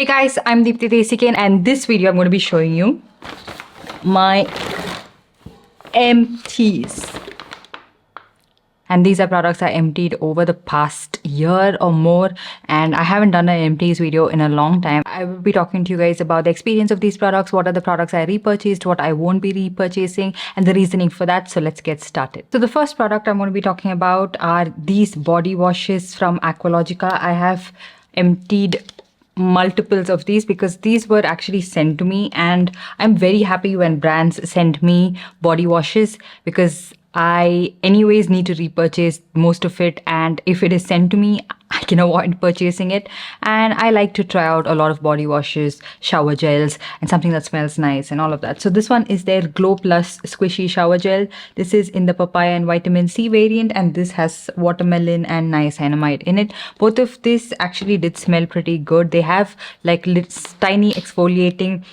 Hey guys, I'm Deepthi Desikan, and this video I'm going to be showing you my empties. And these are products I emptied over the past year or more, and I haven't done an empties video in a long time. I will be talking to you guys about the experience of these products, what are the products I repurchased, what I won't be repurchasing, and the reasoning for that. So let's get started. So the first product I'm going to be talking about are these body washes from Aqualogica. I have emptied multiples of these because these were actually sent to me, and I'm very happy when brands send me body washes because I anyways need to repurchase most of it, and if it is sent to me I can avoid purchasing it. And I like to try out a lot of body washes, shower gels, and something that smells nice and all of that. So this one is their Glow Plus Squishy Shower Gel. This is in the papaya and vitamin C variant, and this has watermelon and niacinamide in it. Both of these actually did smell pretty good. They have like tiny exfoliating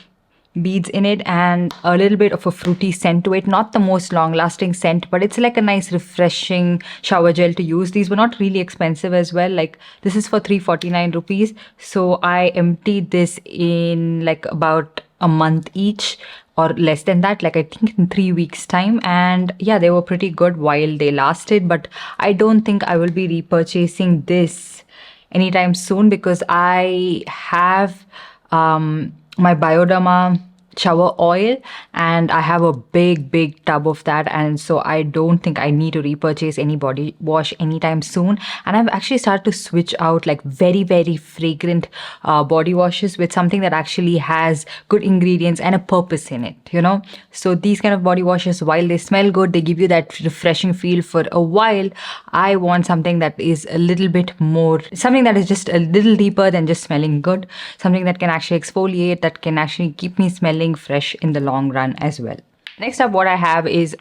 beads in it and a little bit of a fruity scent to it. Not the most long lasting scent, but it's like a nice refreshing shower gel to use. These were not really expensive as well. Like this is for 349 rupees. So I emptied this in like about a month each or less than that, like I think in 3 weeks time. And yeah, they were pretty good while they lasted, but I don't think I will be repurchasing this anytime soon because I have my Bioderma shower oil and I have a big tub of that, and so I don't think I need to repurchase any body wash anytime soon. And I've actually started to switch out like very fragrant body washes with something that actually has good ingredients and a purpose in it, you know. So these kind of body washes, while they smell good, they give you that refreshing feel for a while. I want something that is a little bit more, something that is just a little deeper than just smelling good, something that can actually exfoliate, that can actually keep me smelling fresh in the long run as well. Next up, what I have is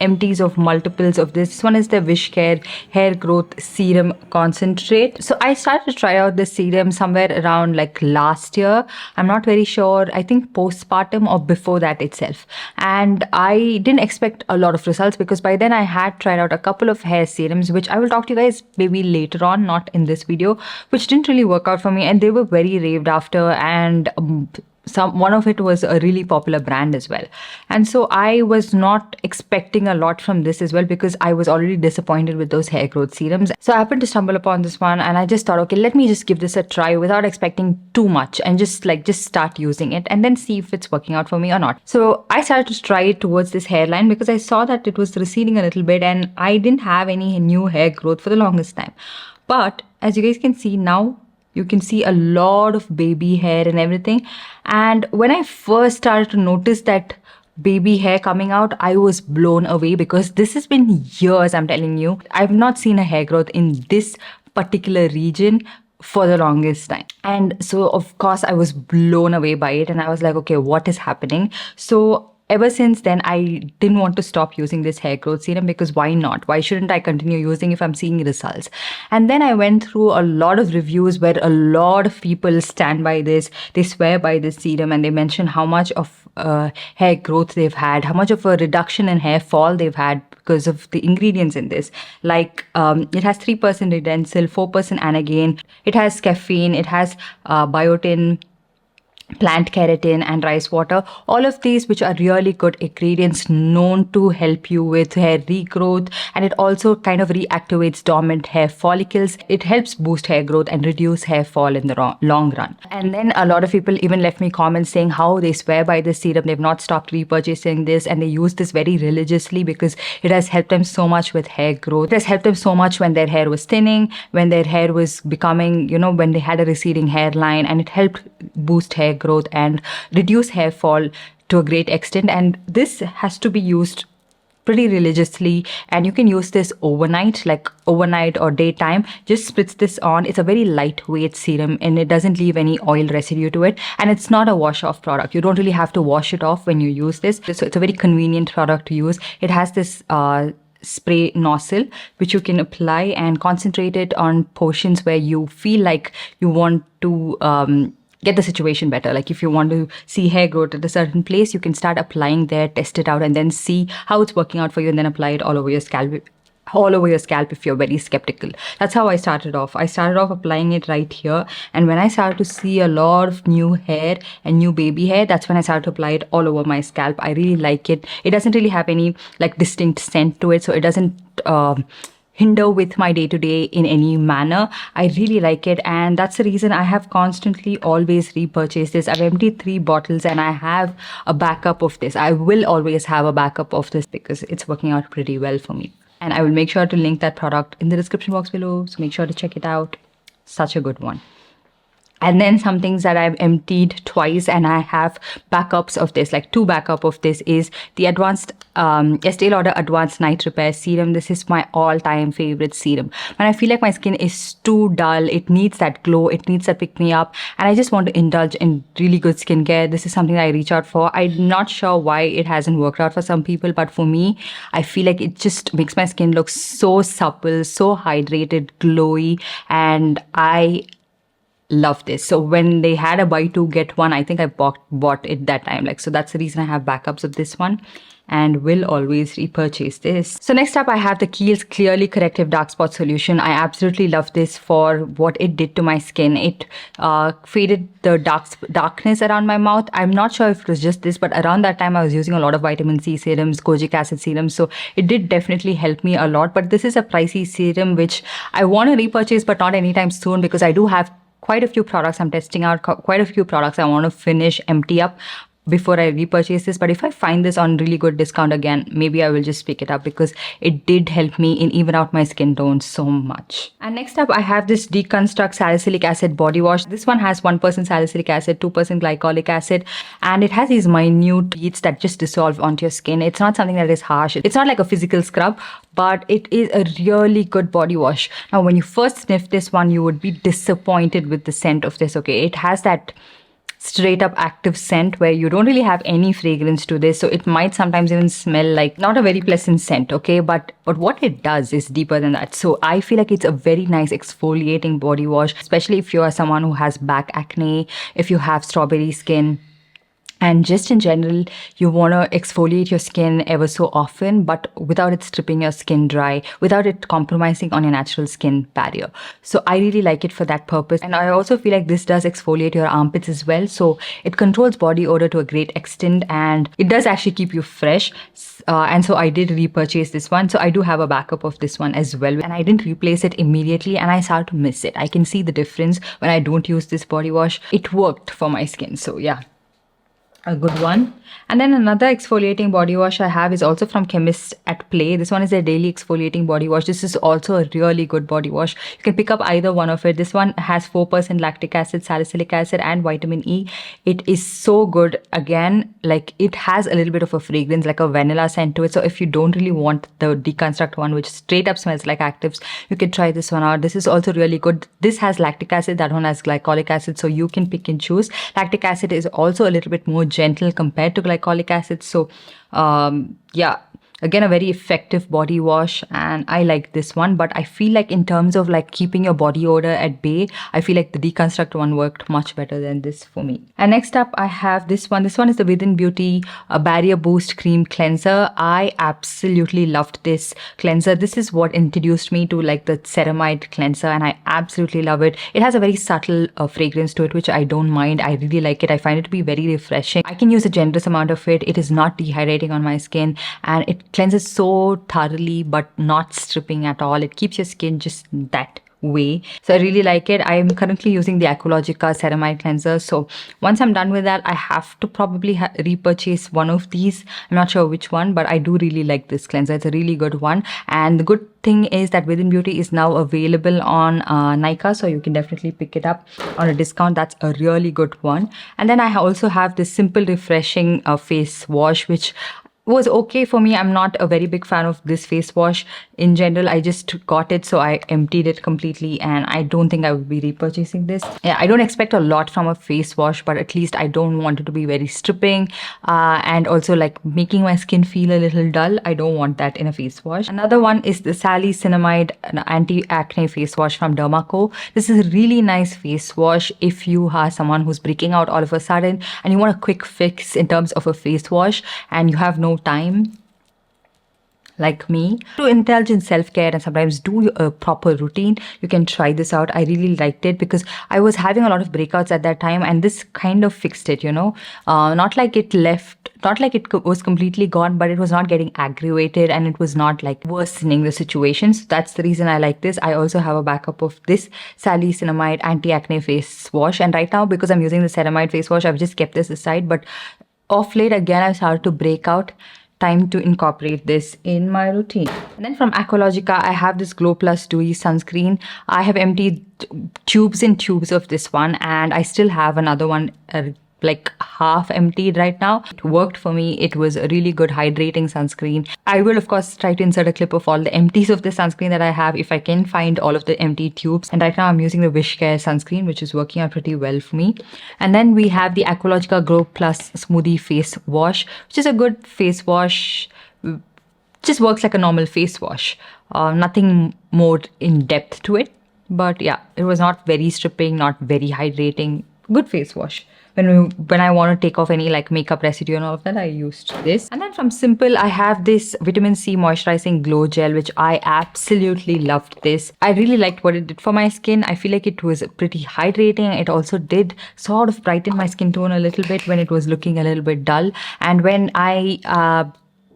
empties of multiples of this. This one is the Wishcare Hair Growth Serum Concentrate. So I started to try out this serum somewhere around like last year. I'm not very sure. I think postpartum or before that itself. And I didn't expect a lot of results because by then I had tried out a couple of hair serums, which I will talk to you guys maybe later on, not in this video, which didn't really work out for me. And they were very raved after, and one of it was a really popular brand as well. And so I was not expecting a lot from this as well because I was already disappointed with those hair growth serums. So I happened to stumble upon this one and I just thought, okay, let me just give this a try without expecting too much and just start using it and then see if it's working out for me or not. So I started to try it towards this hairline because I saw that it was receding a little bit and I didn't have any new hair growth for the longest time. But as you guys can see now, you can see a lot of baby hair and everything. And when I first started to notice that baby hair coming out, I was blown away because this has been years, I'm telling you. I've not seen a hair growth in this particular region for the longest time. And so of course I was blown away by it and I was like, okay, what is happening? So ever since then, I didn't want to stop using this hair growth serum because why not? Why shouldn't I continue using if I'm seeing results? And then I went through a lot of reviews where a lot of people stand by this. They swear by this serum and they mention how much of hair growth they've had, how much of a reduction in hair fall they've had because of the ingredients in this. Like it has 3% redensil, 4% anagen, it has caffeine, it has biotin, plant keratin and rice water, all of these which are really good ingredients known to help you with hair regrowth, and it also kind of reactivates dormant hair follicles. It helps boost hair growth and reduce hair fall in the long run. And then a lot of people even left me comments saying how they swear by this serum, they've not stopped repurchasing this and they use this very religiously because it has helped them so much with hair growth. It has helped them so much when their hair was thinning, when their hair was becoming, you know, when they had a receding hairline, and it helped boost hair growth and reduce hair fall to a great extent. And this has to be used pretty religiously, and you can use this overnight, like overnight or daytime. Just spritz this on. It's a very lightweight serum and it doesn't leave any oil residue to it, and it's not a wash off product. You don't really have to wash it off when you use this, so it's a very convenient product to use. It has this spray nozzle which you can apply and concentrate it on portions where you feel like you want to get the situation better. Like if you want to see hair growth at a certain place, you can start applying there, test it out, and then see how it's working out for you, and then apply it all over your scalp. all over your scalp if you're very skeptical. That's how I started off. I started off applying it right here, and when I started to see a lot of new hair and new baby hair, that's when I started to apply it all over my scalp. I really like it. It doesn't really have any like distinct scent to it, so it doesn't hinder with my day-to-day in any manner. I really like it, and that's the reason I have constantly always repurchased this. I've emptied 3 bottles and I have a backup of this. I will always have a backup of this because it's working out pretty well for me. And I will make sure to link that product in the description box below, so make sure to check it out. Such a good one. And then some things that I've emptied twice and I have backups of this, like 2 backup of this, is the advanced Estee Lauder Advanced Night Repair Serum. This is my all-time favorite serum. When I feel like my skin is too dull, it needs that glow, it needs that pick-me-up, and I just want to indulge in really good skincare, this is something that I reach out for. I'm not sure why it hasn't worked out for some people, but for me, I feel like it just makes my skin look so supple, so hydrated, glowy, and I love this. So when they had a buy 2 get 1, I think I bought it that time. Like, so that's the reason I have backups of this one and will always repurchase this. So next up, I have the Kiehl's Clearly Corrective Dark Spot Solution. I absolutely love this for what it did to my skin. It faded the darkness around my mouth. I'm not sure if it was just this, but around that time I was using a lot of vitamin C serums, kojic acid serums, so it did definitely help me a lot. But this is a pricey serum which I want to repurchase, but not anytime soon, because I do have quite a few products I'm testing out, quite a few products I want to finish, empty up before I repurchase this. But if I find this on really good discount again, maybe I will just pick it up because it did help me in even out my skin tone so much. And next up, I have this Deconstruct Salicylic Acid Body Wash. This one has 1% salicylic acid, 2% glycolic acid, and it has these minute beads that just dissolve onto your skin. It's not something that is harsh. It's not like a physical scrub, but it is a really good body wash. Now, when you first sniff this one, you would be disappointed with the scent of this, okay? It has that straight up active scent where you don't really have any fragrance to this, so it might sometimes even smell like not a very pleasant scent, okay? But what it does is deeper than that. So I feel like it's a very nice exfoliating body wash, especially if you are someone who has back acne, if you have strawberry skin, and just in general, you want to exfoliate your skin ever so often, but without it stripping your skin dry, without it compromising on your natural skin barrier. So I really like it for that purpose. And I also feel like this does exfoliate your armpits as well. So it controls body odor to a great extent, and it does actually keep you fresh. And so I did repurchase this one. So I do have a backup of this one as well. And I didn't replace it immediately, and I started to miss it. I can see the difference when I don't use this body wash. It worked for my skin. So yeah, a good one. And then another exfoliating body wash I have is also from Chemist at Play. This one is a daily exfoliating body wash. This is also a really good body wash. You can pick up either one of it. This one has 4% lactic acid, salicylic acid, and vitamin E. It is so good. Again, like, it has a little bit of a fragrance, like a vanilla scent to it. So if you don't really want the Deconstruct one, which straight up smells like actives, you can try this one out. This is also really good. This has lactic acid, that one has glycolic acid, so you can pick and choose. Lactic acid is also a little bit more gentle compared to glycolic acid. So yeah, again, a very effective body wash, and I like this one. But I feel like in terms of like keeping your body odor at bay, I feel like the Deconstruct one worked much better than this for me. And next up, I have this one. This one is the Within Beauty Barrier Boost Cream Cleanser. I absolutely loved this cleanser. This is what introduced me to like the Ceramide cleanser, and I absolutely love it. It has a very subtle fragrance to it, which I don't mind. I really like it. I find it to be very refreshing. I can use a generous amount of it. It is not dehydrating on my skin, and it cleanses so thoroughly but not stripping at all. It keeps your skin just that way. So I really like it. I am currently using the Aqualogica Ceramide cleanser. So once I'm done with that, I have to probably repurchase one of these. I'm not sure which one, but I do really like this cleanser. It's a really good one. And the good thing is that Within Beauty is now available on Nykaa, so you can definitely pick it up on a discount. That's a really good one. And then I also have this Simple Refreshing face wash, which was okay for me. I'm not a very big fan of this face wash in general. I just got it, so I emptied it completely, and I don't think I would be repurchasing this. Yeah, I don't expect a lot from a face wash, but at least I don't want it to be very stripping and also like making my skin feel a little dull. I don't want that in a face wash. Another one is the Sali-Cinamide Anti-Acne face wash from Derma. This is a really nice face wash if you are someone who's breaking out all of a sudden and you want a quick fix in terms of a face wash and you have no time. like me to indulge in self-care and sometimes do a proper routine, you can try this out. I really liked it because I was having a lot of breakouts at that time, and this kind of fixed it, you know. Not like it left, not like it was completely gone, but it was not getting aggravated and it was not like worsening the situation. So that's the reason I like this. I also have a backup of this Sali-Cinamide anti-acne face wash, and right now because I'm using the Ceramide face wash, I've just kept this aside. But off late again, I started to break out. Time to incorporate this in my routine. And then from Aqualogica, I have this Glow Plus Dewy sunscreen. I have emptied tubes and tubes of this one, and I still have another one like half emptied right now. It worked for me. It was a really good hydrating sunscreen. I will of course try to insert a clip of all the empties of the sunscreen that I have if I can find all of the empty tubes. And right now I'm using the Wishcare sunscreen, which is working out pretty well for me. And then we have the Aqualogica Glow Plus Smoothie face wash, which is a good face wash. Just works like a normal face wash. Nothing more in depth to it. But yeah, it was not very stripping, not very hydrating. Good face wash. When I want to take off any like makeup residue and all of that, I used this. And then from Simple, I have this vitamin C moisturizing glow gel, which I absolutely loved this. I really liked what it did for my skin. I feel like it was pretty hydrating. It also did sort of brighten my skin tone a little bit when it was looking a little bit dull. And when I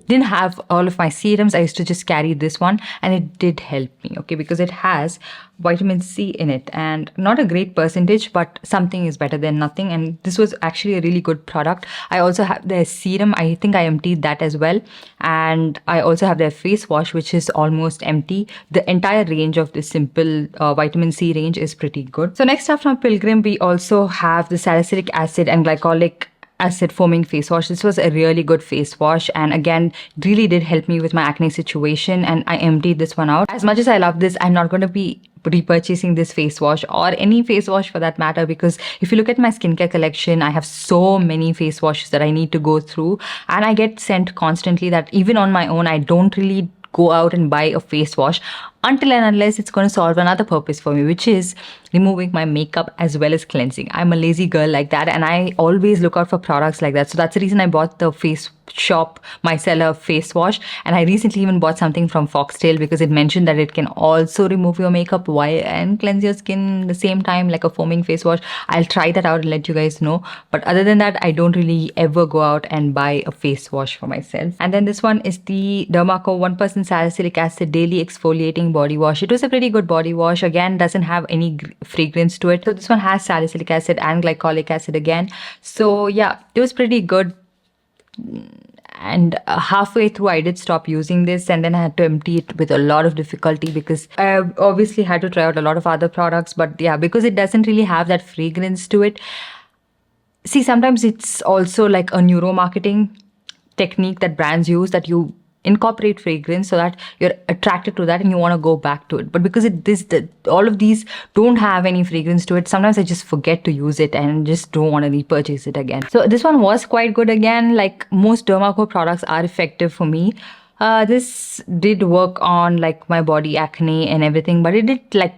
didn't have all of my serums, I used to just carry this one, and it did help me, okay, because it has vitamin C in it, and not a great percentage, but something is better than nothing, and this was actually a really good product. I also have their serum. I think I emptied that as well, and I also have their face wash, which is almost empty. The entire range of this Simple vitamin C range is pretty good. So next up from Pilgrim, we also have the salicylic acid and glycolic acid foaming face wash. This was a really good face wash, and again really did help me with my acne situation, and I emptied this one out. As much as I love this, I'm not going to be repurchasing this face wash or any face wash for that matter, because if you look at my skincare collection, I have so many face washes that I need to go through, and I get sent constantly that even on my own I don't really go out and buy a face wash until and unless it's going to solve another purpose for me, which is removing my makeup as well as cleansing. I'm a lazy girl like that, and I always look out for products like that. So that's the reason I bought the Face Shop Micellar face wash, and I recently even bought something from Foxtail because it mentioned that it can also remove your makeup while and cleanse your skin the same time, like a foaming face wash. I'll try that out and let you guys know. But other than that, I don't really ever go out and buy a face wash for myself. And then this one is the Derma Co 1% Salicylic Acid Daily Exfoliating Body Wash. It was a pretty good body wash. Again, doesn't have any fragrance to it. So this one has salicylic acid and glycolic acid again. So yeah, it was pretty good. And halfway through I did stop using this, and then I had to empty it with a lot of difficulty because I obviously had to try out a lot of other products. But yeah, because it doesn't really have that fragrance to it. See, sometimes it's also like a neuromarketing technique that brands use, that you incorporate fragrance so that you're attracted to that and you want to go back to it. But because all of these don't have any fragrance to it, sometimes I just forget to use it and just don't want to repurchase it again. So this one was quite good again. Like most Derma Co products are effective for me. This did work on like my body acne and everything, but it did like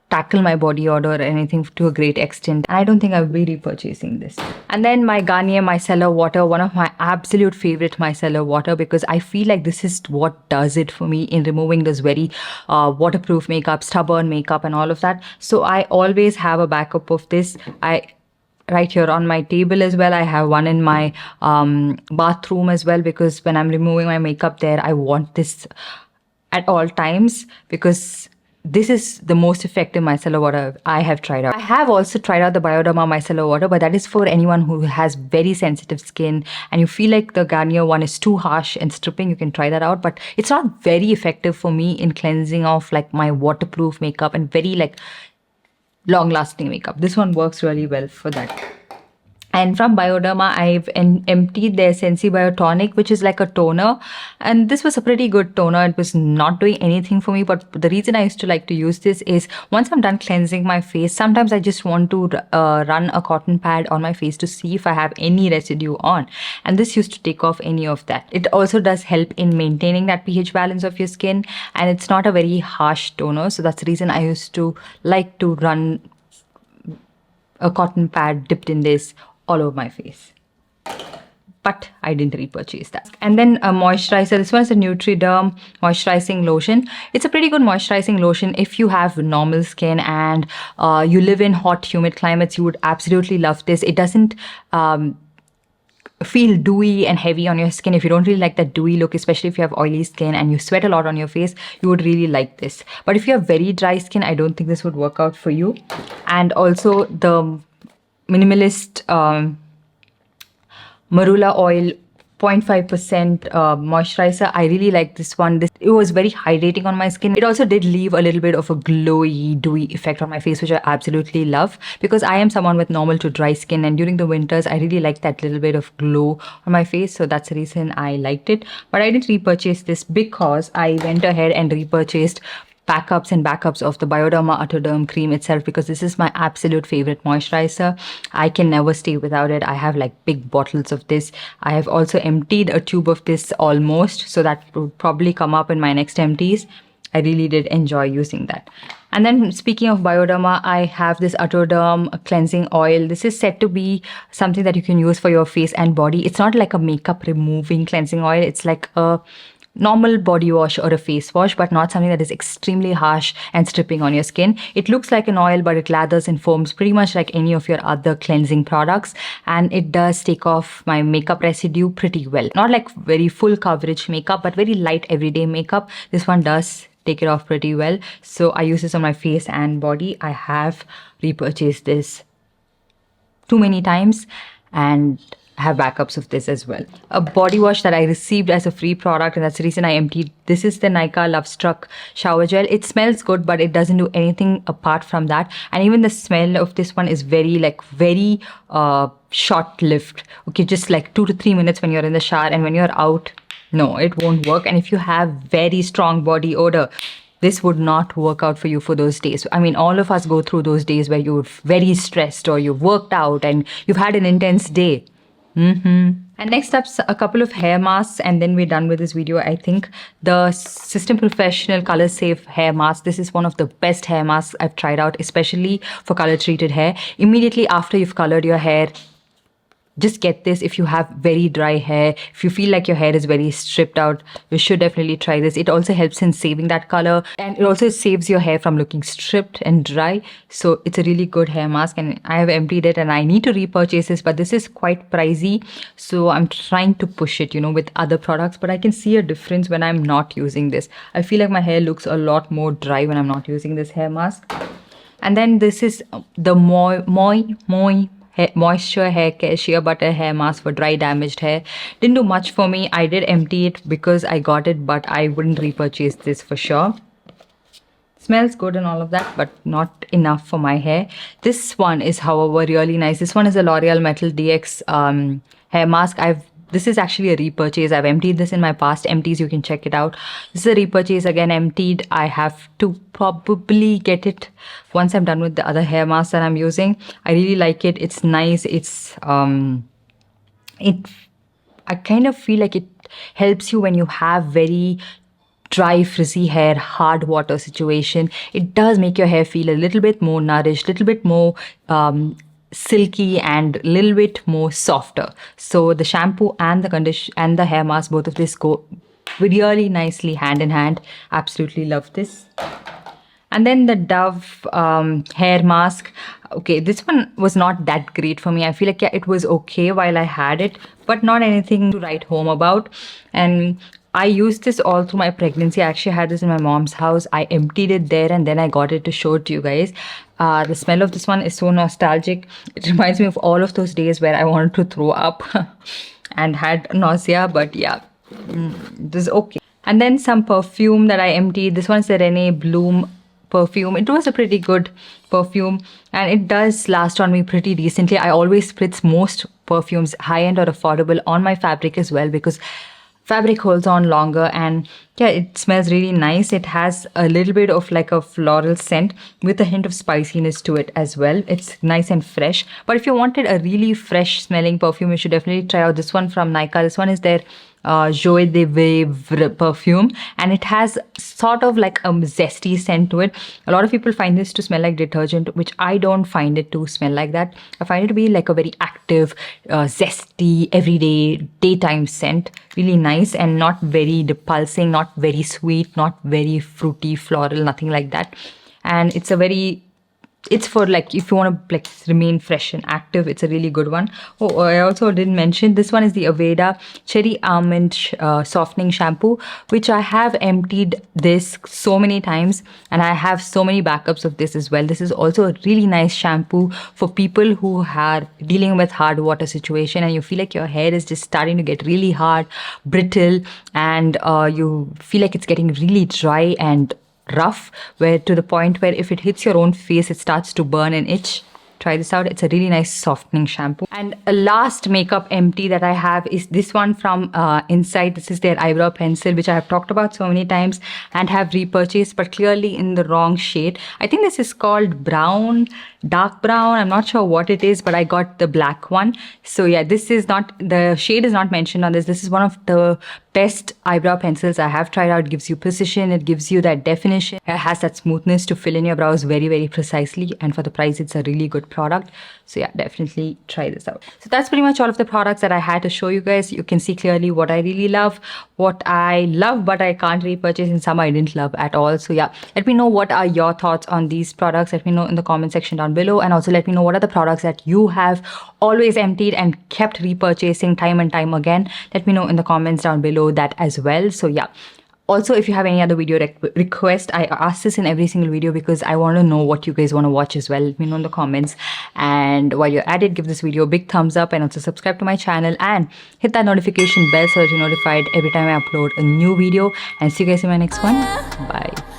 tackle my body odor or anything to a great extent, and I don't think I'll be repurchasing this. And then my Garnier Micellar Water, one of my absolute favorite micellar water, because I feel like this is what does it for me in removing this very waterproof makeup, stubborn makeup and all of that. So I always have a backup of this. Right here on my table as well, I have one in my bathroom as well, because when I'm removing my makeup there, I want this at all times, because this is the most effective micellar water I have tried out. I have also tried out the Bioderma micellar water, but that is for anyone who has very sensitive skin and you feel like the Garnier one is too harsh and stripping. You can try that out, but it's not very effective for me in cleansing off like my waterproof makeup and very like long lasting makeup. This one works really well for that. And from Bioderma, I've emptied their Sensi Biotonic, which is like a toner. And this was a pretty good toner. It was not doing anything for me. But the reason I used to like to use this is once I'm done cleansing my face, sometimes I just want to run a cotton pad on my face to see if I have any residue on. And this used to take off any of that. It also does help in maintaining that pH balance of your skin. And it's not a very harsh toner. So that's the reason I used to like to run a cotton pad dipped in this all over my face. but I didn't repurchase that. And then a moisturizer. This one is a Nutriderm moisturizing lotion. It's a pretty good moisturizing lotion if you have normal skin and you live in hot, humid climates. You would absolutely love this. It doesn't feel dewy and heavy on your skin. If you don't really like that dewy look, especially if you have oily skin and you sweat a lot on your face, you would really like this. But if you have very dry skin, I don't think this would work out for you. And also the minimalist marula oil 0.5% moisturizer. I really like this one. It was very hydrating on my skin. It also did leave a little bit of a glowy, dewy effect on my face, which I absolutely love because I am someone with normal to dry skin, and during the winters, I really like that little bit of glow on my face. So that's the reason I liked it. But I didn't repurchase this because I went ahead and repurchased backups and backups of the Bioderma Autoderm cream itself because this is my absolute favorite moisturizer. I can never stay without it. I have like big bottles of this. I have also emptied a tube of this almost, so that would probably come up in my next empties. I really did enjoy using that. And then speaking of Bioderma, I have this Autoderm cleansing oil. This is said to be something that you can use for your face and body. It's not like a makeup removing cleansing oil. It's like a normal body wash or a face wash, but not something that is extremely harsh and stripping on your skin. It looks like an oil, but it lathers and foams pretty much like any of your other cleansing products, and it does take off my makeup residue pretty well. Not like very full coverage makeup, but very light everyday makeup. This one does take it off pretty well. So I use this on my face and body. I have repurchased this too many times and have backups of this as well. A body wash that I received as a free product, and that's the reason I emptied. This is the Nykaa Love Struck shower gel. It smells good, but it doesn't do anything apart from that. And even the smell of this one is very short-lived. Okay, just like 2 to 3 minutes when you're in the shower, and when you're out, no, it won't work. And if you have very strong body odor, this would not work out for you for those days. I mean, all of us go through those days where you're very stressed or you've worked out and you've had an intense day. And next up's a couple of hair masks, and then we're done with this video. I think the System Professional Color Safe hair mask. This is one of the best hair masks I've tried out, especially for color treated hair. Immediately after you've colored your hair, just get this. If you have very dry hair, if you feel like your hair is very stripped out, you should definitely try this. It also helps in saving that color, and it also saves your hair from looking stripped and dry. So it's a really good hair mask, and I have emptied it and I need to repurchase this, but this is quite pricey. So I'm trying to push it, with other products, but I can see a difference when I'm not using this. I feel like my hair looks a lot more dry when I'm not using this hair mask. And then this is the Moisture Haircare Shea Butter Hair Mask for dry damaged hair. Didn't do much for me. I did empty it because I got it, but I wouldn't repurchase this for sure. Smells good and all of that, but not enough for my hair. This one is, however, really nice. This one is a L'Oreal Metal DX hair mask. This is actually a repurchase. I've emptied this in my past empties. You can check it out. This is a repurchase, again emptied. I have to probably get it once I'm done with the other hair mask that I'm using. I really like it. It's nice. I kind of feel like it helps you when you have very dry, frizzy hair, hard water situation. It does make your hair feel a little bit more nourished, little bit more silky and a little bit more softer. So the shampoo and the conditioner and the hair mask, both of this go really nicely hand in hand. Absolutely love this. And then the Dove hair mask. Okay, this one was not that great for me. I feel like it was okay while I had it, but not anything to write home about. And I used this all through my pregnancy. I actually had this in my mom's house. I emptied it there and then I got it to show it to you guys. The smell of this one is so nostalgic. It reminds me of all of those days where I wanted to throw up and had nausea, but yeah, this is okay. And then some perfume that I emptied. This one's the Rene Bloom perfume. It was a pretty good perfume and it does last on me pretty decently. I always spritz most perfumes, high-end or affordable, on my fabric as well because fabric holds on longer, and yeah, it smells really nice. It has a little bit of like a floral scent with a hint of spiciness to it as well. It's nice and fresh. But if you wanted a really fresh smelling perfume, you should definitely try out this one from Nykaa. This one is their Joie de Vivre perfume, and it has sort of like a zesty scent to it. A lot of people find this to smell like detergent, which I don't find it to smell like that. I find it to be like a very active, zesty, everyday, daytime scent. Really nice and not very repulsing, not very sweet, not very fruity, floral, nothing like that. And it's for like if you want to like remain fresh and active. It's a really good one. Oh, I also didn't mention this one is the Aveda Cherry Almond Softening Shampoo, which I have emptied this so many times and I have so many backups of this as well. This is also a really nice shampoo for people who are dealing with hard water situation and you feel like your hair is just starting to get really hard, brittle, and you feel like it's getting really dry and rough, where to the point where if it hits your own face it starts to burn and itch. Try this out. It's a really nice softening shampoo. And a last makeup empty that I have is this one from Inside. This is their eyebrow pencil, which I have talked about so many times and have repurchased, but clearly in the wrong shade. I think this is called brown, dark brown. I'm not sure what it is, but I got the black one. So yeah, this is not, the shade is not mentioned on this. This is one of the best eyebrow pencils I have tried out. It gives you precision, it gives you that definition, it has that smoothness to fill in your brows very, very precisely, and for the price it's a really good product. So yeah, definitely try this out. So that's pretty much all of the products that I had to show you guys. You can see clearly what I really love, what I love but I can't repurchase, and some I didn't love at all. So yeah, let me know what are your thoughts on these products. Let me know in the comment section down below, and also let me know what are the products that you have always emptied and kept repurchasing time and time again. Let me know in the comments down below that as well. So yeah, also if you have any other video request, I ask this in every single video because I want to know what you guys want to watch as well. Let me know in the comments, and while you're at it, give this video a big thumbs up and also subscribe to my channel and hit that notification bell so that you're notified every time I upload a new video. And see you guys in my next one. Bye.